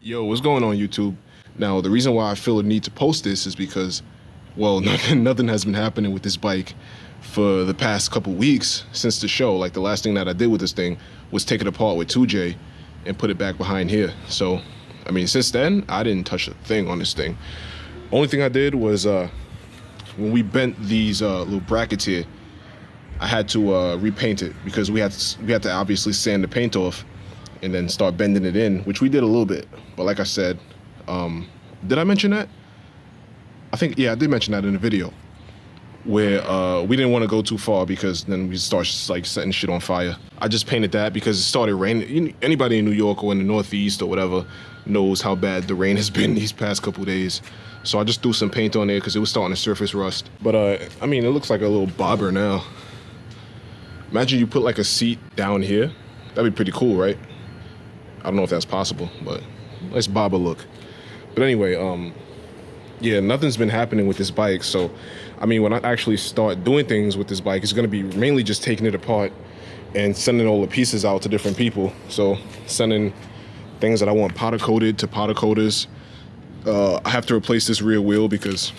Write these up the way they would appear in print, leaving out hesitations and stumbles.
Yo, what's going on YouTube? Now, the reason why I feel a need to post this is because, well, nothing has been happening with this bike for the past couple weeks since the show. Like, the last thing that I did with this thing was take it apart with 2J and put it back behind here. So, I mean, since then, I didn't touch a thing on this thing. Only thing I did was, when we bent these little brackets here, I had to repaint it because we had to obviously sand the paint off and then start bending it in, which we did a little bit. But like I said, did I mention that? I think, yeah, I did mention that in the video where we didn't want to go too far because then we start like setting shit on fire. I just painted that because it started raining. Anybody in New York or in the Northeast or whatever knows how bad the rain has been these past couple days. So I just threw some paint on there because it was starting to surface rust. But I mean, it looks like a little bobber now. Imagine you put like a seat down here. That'd be pretty cool, right? I don't know if that's possible, but nice bobber look. But anyway, yeah, nothing's been happening with this bike. So, I mean, when I actually start doing things with this bike, it's gonna be mainly just taking it apart and sending all the pieces out to different people. So sending things that I want powder coated to powder coaters. I have to replace this rear wheel because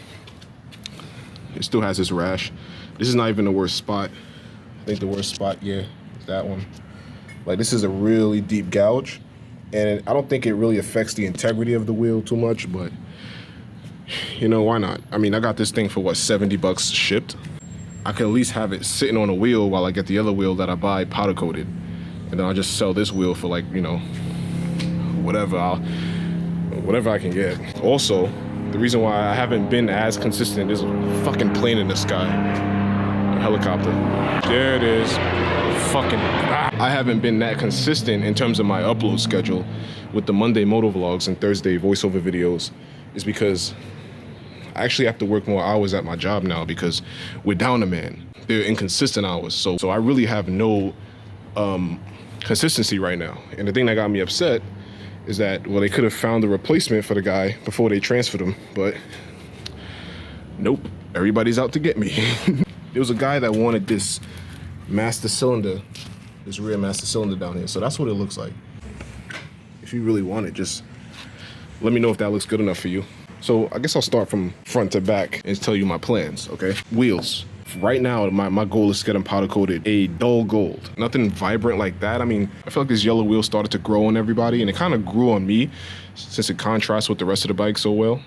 it still has this rash. This is not even the worst spot. I think the worst spot, yeah, is that one. Like, this is a really deep gouge, and I don't think it really affects the integrity of the wheel too much, but you know, why not? I mean, I got this thing for what, $70 shipped? I could at least have it sitting on a wheel while I get the other wheel that I buy powder coated, and then I'll just sell this wheel for, like, you know, whatever I can get. Also, the reason why I haven't been as consistent is a fucking plane in the sky. A helicopter. There it is. Fucking. I haven't been that consistent in terms of my upload schedule with the Monday moto vlogs and Thursday voiceover videos is because I actually have to work more hours at my job now because we're down a man. They're inconsistent hours. So I really have no consistency right now. And the thing that got me upset is that, well, they could have found a replacement for the guy before they transferred him, but nope, everybody's out to get me. There was a guy that wanted this master cylinder, this rear master cylinder down here. So that's what it looks like. If you really want it, just let me know if that looks good enough for you. So I guess I'll start from front to back and tell you my plans, okay? Wheels. Right now, my goal is to get them powder coated a dull gold. Nothing vibrant like that. I mean, I feel like this yellow wheel started to grow on everybody, and it kind of grew on me since it contrasts with the rest of the bike so well.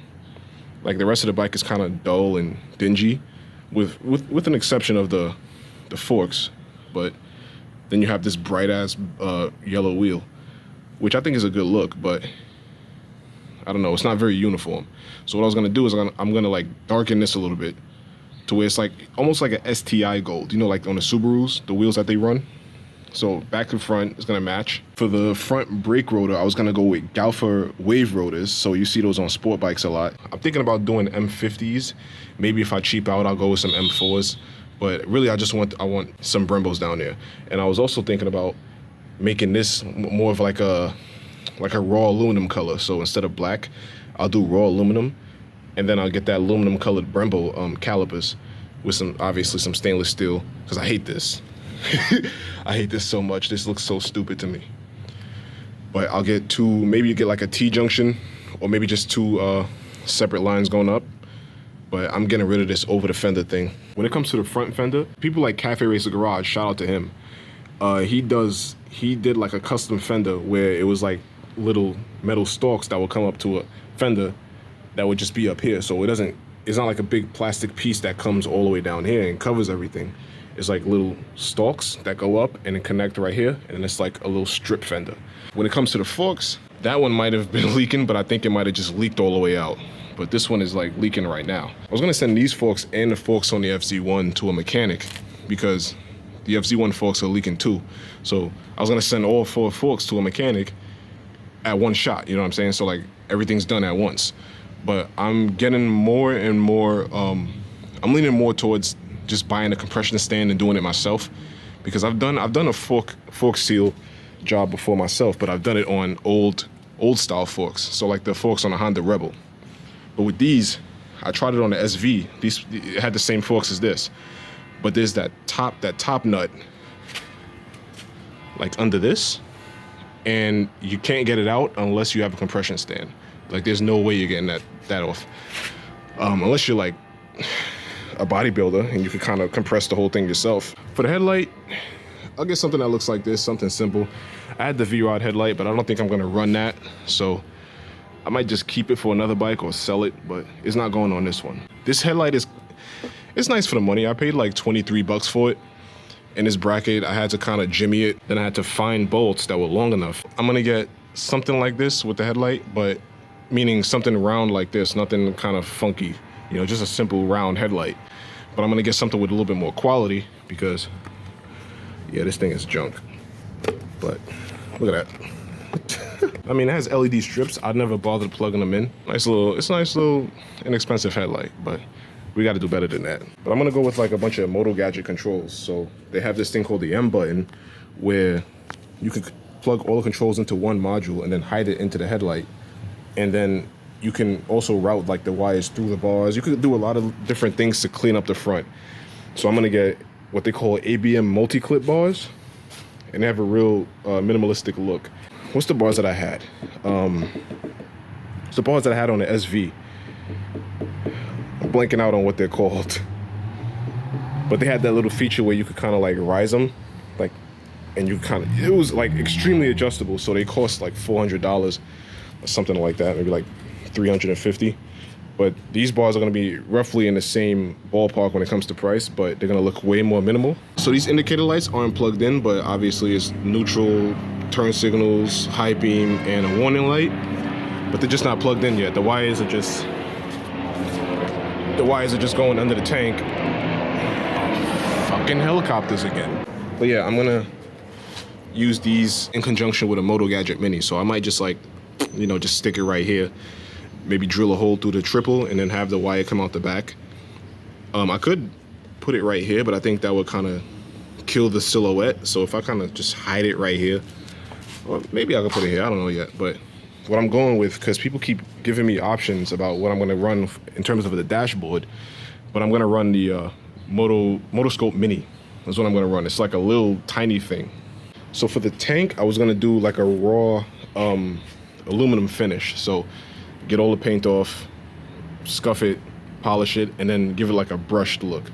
Like, the rest of the bike is kind of dull and dingy, with an exception of the forks. But then you have this bright ass yellow wheel, which I think is a good look, but I don't know, it's not very uniform. So what I was gonna do is I'm gonna like darken this a little bit to where it's like almost like a STI gold, you know, like on the Subarus, the wheels that they run. So back to front is gonna match. For the front brake rotor, I was gonna go with Galfer wave rotors. So you see those on sport bikes a lot. I'm thinking about doing M50s. Maybe if I cheap out, I'll go with some M4s. But really, I want some Brembos down there. And I was also thinking about making this more of like a raw aluminum color. So instead of black, I'll do raw aluminum, and then I'll get that aluminum colored Brembo calipers with obviously some stainless steel, because I hate this. I hate this so much. This looks so stupid to me. But I'll get maybe you get like a T-junction, or maybe just two separate lines going up. But I'm getting rid of this over the fender thing. When it comes to the front fender, people like Cafe Racer Garage, shout out to him. He did like a custom fender where it was like little metal stalks that would come up to a fender that would just be up here. So it's not like a big plastic piece that comes all the way down here and covers everything. It's like little stalks that go up and then connect right here, and it's like a little strip fender. When it comes to the forks, that one might have been leaking, but I think it might have just leaked all the way out. But this one is like leaking right now. I was gonna send these forks and the forks on the FZ1 to a mechanic because the FZ1 forks are leaking too. So I was gonna send all 4 forks to a mechanic at one shot, you know what I'm saying? So like everything's done at once. But I'm getting more and more, I'm leaning more towards just buying a compression stand and doing it myself, because I've done a fork seal job before myself, but I've done it on old style forks. So like the forks on a Honda Rebel. But with these, I tried it on the SV. It had the same forks as this, but there's that top nut, like under this, and you can't get it out unless you have a compression stand. Like there's no way you're getting that off. Unless you're like a bodybuilder and you can kind of compress the whole thing yourself. For the headlight, I'll get something that looks like this, something simple. I had the V-Rod headlight, but I don't think I'm gonna run that. So I might just keep it for another bike or sell it, but it's not going on this one. This headlight it's nice for the money. I paid like 23 bucks for it. In this bracket, I had to kind of jimmy it. Then I had to find bolts that were long enough. I'm gonna get something like this with the headlight, but meaning something round like this, nothing kind of funky, you know, just a simple round headlight. But I'm gonna get something with a little bit more quality because, yeah, this thing is junk. But look at that. I mean, it has LED strips. I'd never bothered plugging them in. It's a nice little inexpensive headlight, but we got to do better than that. But I'm gonna go with like a bunch of Moto Gadget controls. So they have this thing called the M button where you can plug all the controls into one module and then hide it into the headlight. And then you can also route like the wires through the bars. You could do a lot of different things to clean up the front. So I'm gonna get what they call ABM multi-clip bars, and they have a real minimalistic look. What's the bars that I had? It's the bars that I had on the SV. I'm blanking out on what they're called. But they had that little feature where you could kind of like rise them, like, and you kind of, it was like extremely adjustable. So they cost like $400 or something like that, maybe like 350. But these bars are gonna be roughly in the same ballpark when it comes to price, but they're gonna look way more minimal. So these indicator lights aren't plugged in, but obviously it's neutral, turn signals, high beam, and a warning light. But they're just not plugged in yet. The wires are just going under the tank. Fucking helicopters again. But yeah, I'm gonna use these in conjunction with a Moto Gadget Mini. So I might just like, you know, just stick it right here. Maybe drill a hole through the triple and then have the wire come out the back. I could put it right here, but I think that would kind of kill the silhouette. So if I kind of just hide it right here, or maybe I could put it here, I don't know yet. But what I'm going with, because people keep giving me options about what I'm gonna run in terms of the dashboard, but I'm gonna run the Motoscope Mini. That's what I'm gonna run. It's like a little tiny thing. So for the tank, I was gonna do like a raw aluminum finish. So get all the paint off, scuff it, polish it, and then give it like a brushed look.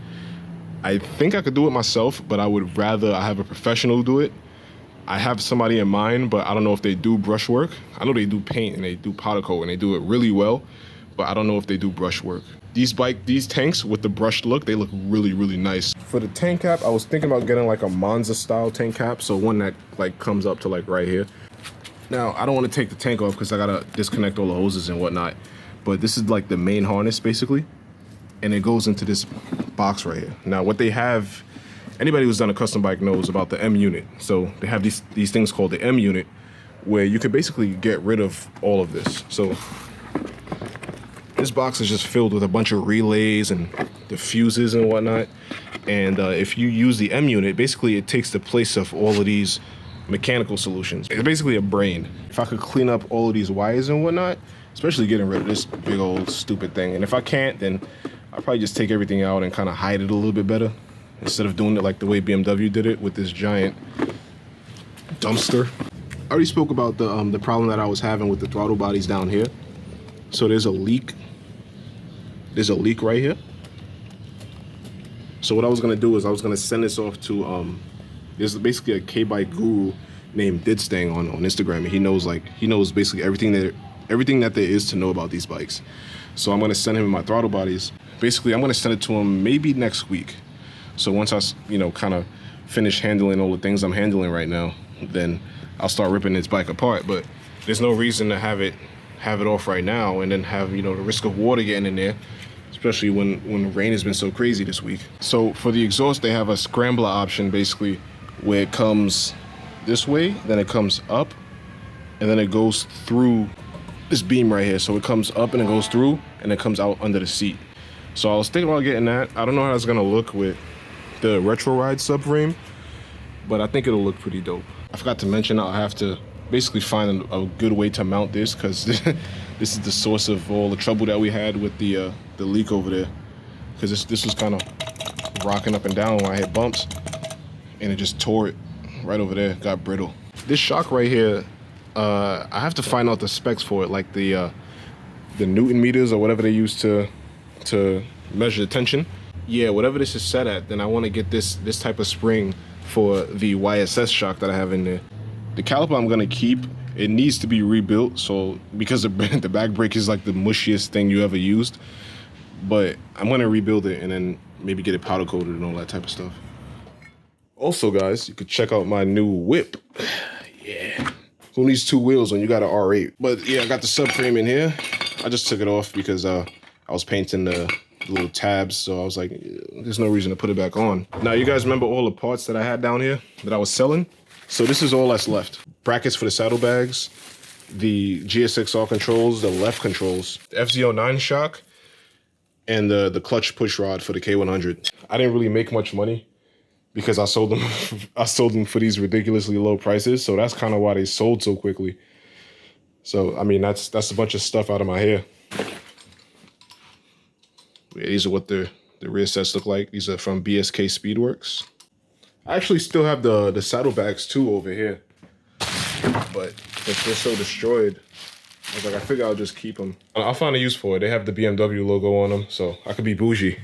I think I could do it myself, but I would rather I have a professional do it. I have somebody in mind, but I don't know if they do brush work. I know they do paint and they do powder coat and they do it really well, but I don't know if they do brush work. These tanks with the brushed look, they look really, really nice. For the tank cap, I was thinking about getting like a Monza style tank cap, so one that like comes up to like right here. Now, I don't want to take the tank off because I gotta disconnect all the hoses and whatnot, but this is like the main harness basically, and it goes into this box right here. Now, what they have, anybody who's done a custom bike knows about the M unit. So they have these things called the M unit, where you can basically get rid of all of this. So this box is just filled with a bunch of relays and the fuses and whatnot. And if you use the M unit, basically it takes the place of all of these mechanical solutions. It's basically a brain. If I could clean up all of these wires and whatnot, especially getting rid of this big old stupid thing. And if I can't, then I'll probably just take everything out and kind of hide it a little bit better, instead of doing it like the way BMW did it with this giant dumpster. I already spoke about the problem that I was having with the throttle bodies down here. So there's a leak. There's a leak right here. So what I was gonna do is I was gonna send this off to there's basically a K-bike guru named Didstang on Instagram, and he knows basically everything that there is to know about these bikes. So I'm gonna send him my throttle bodies. Basically, I'm gonna send it to him maybe next week. So once I, you know, kind of finish handling all the things I'm handling right now, then I'll start ripping this bike apart. But there's no reason to have it off right now and then have, you know, the risk of water getting in there, especially when the rain has been so crazy this week. So for the exhaust, they have a scrambler option basically, where it comes this way, then it comes up, and then it goes through this beam right here. So it comes up and it goes through, and it comes out under the seat. So I was thinking about getting that. I don't know how it's gonna look with the Retro Ride subframe, but I think it'll look pretty dope. I forgot to mention I'll have to basically find a good way to mount this, because this is the source of all the trouble that we had with the leak over there. Because this was kind of rocking up and down when I hit bumps, and it just tore it right over there, got brittle. This shock right here, I have to find out the specs for it, like the Newton meters or whatever they use to measure the tension. Yeah, whatever this is set at, then I want to get this type of spring for the YSS shock that I have in there. The caliper I'm gonna keep. It needs to be rebuilt, so because the back brake is like the mushiest thing you ever used. But I'm gonna rebuild it and then maybe get it powder coated and all that type of stuff. Also, guys, you could check out my new whip. Yeah. Who needs two wheels when you got an R8? But yeah, I got the subframe in here. I just took it off because I was painting the little tabs, so I was like, there's no reason to put it back on. Now, you guys remember all the parts that I had down here that I was selling? So this is all that's left. Brackets for the saddlebags, the GSXR controls, the left controls, the FZ09 shock, and the clutch push rod for the K100. I didn't really make much money because I sold them for these ridiculously low prices, so that's kind of why they sold so quickly. So I mean, that's a bunch of stuff out of my hair. Yeah, these are what the rear sets look like. These are from BSK Speedworks. I actually still have the saddlebags too over here, but if they're so destroyed, I was like, I figure I'll just keep them. I'll find a use for it. They have the BMW logo on them, so I could be bougie.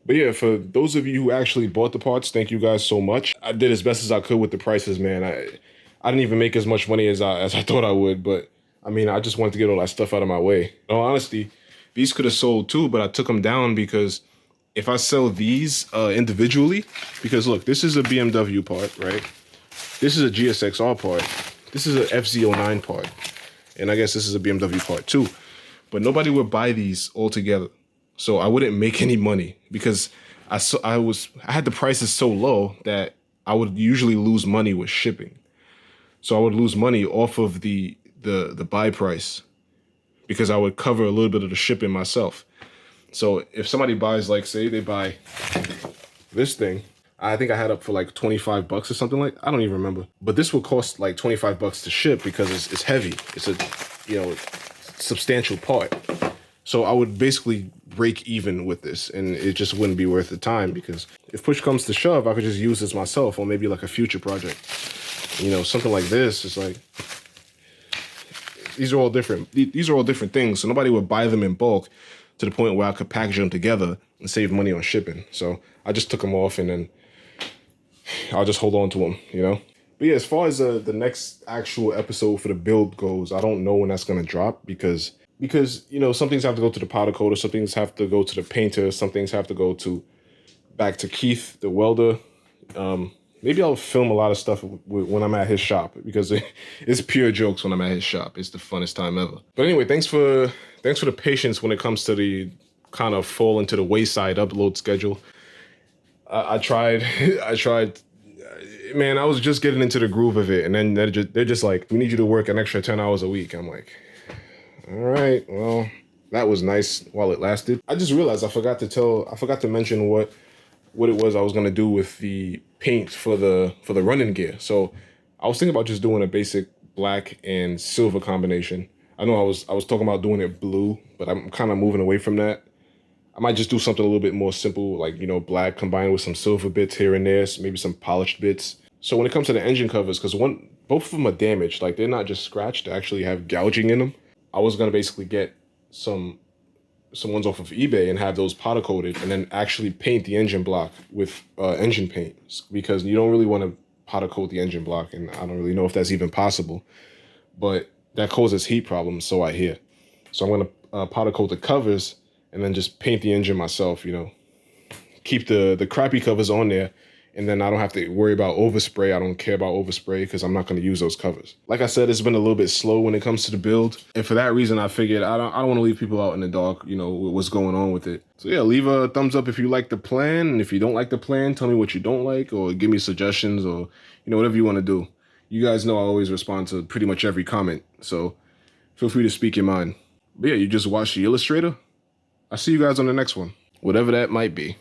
But yeah, for those of you who actually bought the parts, thank you guys so much. I did as best as I could with the prices, man. I didn't even make as much money as I thought I would, but I mean, I just wanted to get all that stuff out of my way. In all honesty, these could have sold too, but I took them down because if I sell these individually, because look, this is a BMW part, right? This is a GSXR part. This is an FZ09 part. And I guess this is a BMW part too. But nobody would buy these all together. So I wouldn't make any money because I had the prices so low that I would usually lose money with shipping. So I would lose money off of the buy price because I would cover a little bit of the shipping myself. So if somebody buys, like, say they buy this thing, I think I had up for like 25 bucks or something like, I don't even remember. But this will cost like 25 bucks to ship because it's heavy. It's a, substantial part. So I would basically break even with this and it just wouldn't be worth the time because if push comes to shove, I could just use this myself or maybe like a future project. Something like this is like, these are all different. These are all different things. So nobody would buy them in bulk to the point where I could package them together and save money on shipping. So I just took them off and then I'll just hold on to them, But yeah, as far as the next actual episode for the build goes, I don't know when that's going to drop because, some things have to go to the powder coater, some things have to go to the painter, some things have to go back to Keith, the welder. Maybe I'll film a lot of stuff when I'm at his shop because it's pure jokes when I'm at his shop. It's the funnest time ever. But anyway, thanks for the patience when it comes to the kind of fall into the wayside upload schedule. I tried, man, I was just getting into the groove of it. And then they're just like, we need you to work an extra 10 hours a week. I'm like, all right, well, that was nice while it lasted. I just realized I forgot to mention what it was I was gonna do with the paint for the running gear. So I was thinking about just doing a basic black and silver combination. I know I was talking about doing it blue, but I'm kind of moving away from that. I might just do something a little bit more simple, like, black combined with some silver bits here and there, so maybe some polished bits. So when it comes to the engine covers, because both of them are damaged, like they're not just scratched, they actually have gouging in them. I was gonna basically get some ones off of eBay and have those powder coated and then actually paint the engine block with engine paint because you don't really want to powder coat the engine block, and I don't really know if that's even possible, but that causes heat problems, so I hear. So I'm gonna powder coat the covers and then just paint the engine myself, keep the crappy covers on there, and then I don't have to worry about overspray. I don't care about overspray because I'm not going to use those covers. Like I said, it's been a little bit slow when it comes to the build, and for that reason, I figured I don't want to leave people out in the dark, with what's going on with it. So yeah, leave a thumbs up if you like the plan, and if you don't like the plan, tell me what you don't like, or give me suggestions, or whatever you want to do. You guys know I always respond to pretty much every comment, so feel free to speak your mind. But yeah, you just watched the Illustrator. I'll see you guys on the next one, whatever that might be.